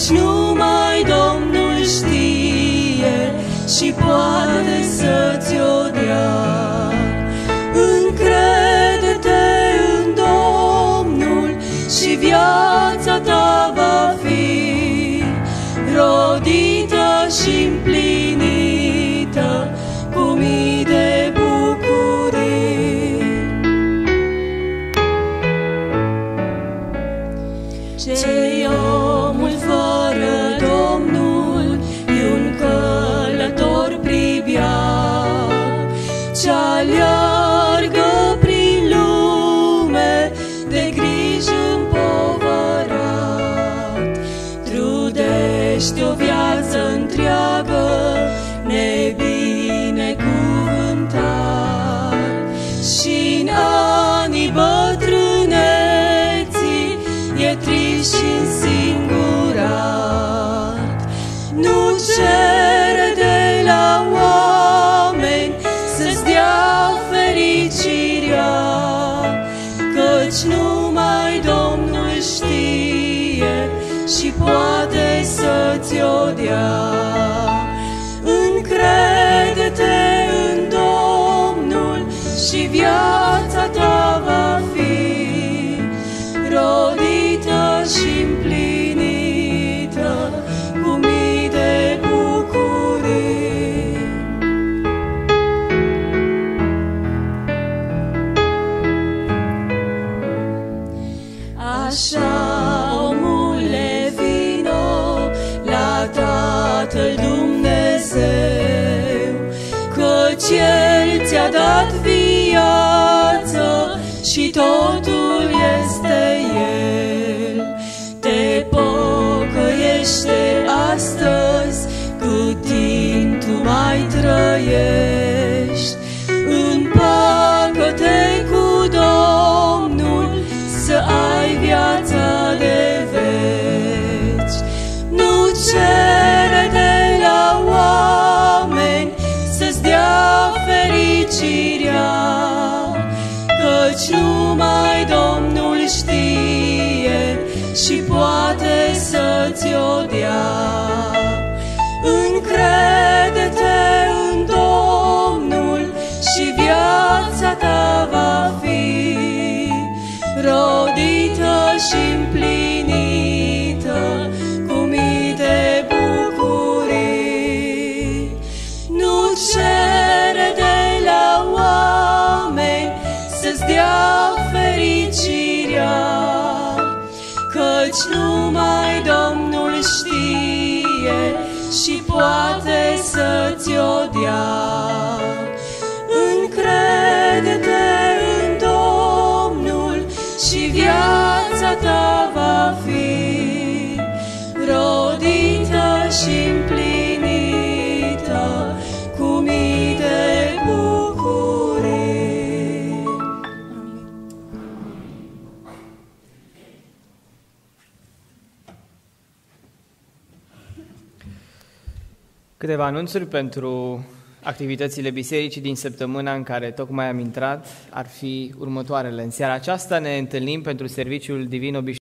căci numai Domnul știe și poate să-ți-o dea. Încrede-te în Domnul și viața ta va fi rodită și împlinită cu mii de bucurii. Ce-i omul fără Domnul e un călător pribeag, ce-aleargă prin lume de griji împovărat. Trudește o viață întreagă nebinecuvântat și-n anii bătrâneții e trist și însingurat. Nu cere de la oameni să-ți dea fericirea, căci numai Domnul știe și poate să-ți-o dea. Încrede-te în Domnul și viața ta va fi rodită și împlinită cu mii de bucurii. Așa, omule, vino la Tatăl Dumnezeu, căci El ți-a dat viață și totul este El. Te pocăiește astăzi cât timp tu mai trăiești. Împacă-te cu Domnul să ai viața de veci. Nu cere de la oameni să-ți dea fericirea, căci numai Domnul știe și poate să-ți-o dea. Încrede-te în Domnul și viața ta va fi rodită și împlinită cu mii de bucurii. Nu cere de la oameni să-ți dea fericirea, căci numai Domnul știe și poate să-ți-o dea. Încrede-te în Domnul și viața ta va fi rodită și împlinită cu mii de bucurii. Câteva anunțuri pentru activitățile bisericii din săptămâna în care tocmai am intrat ar fi următoarele. În seara aceasta ne întâlnim pentru serviciul divin obișnuit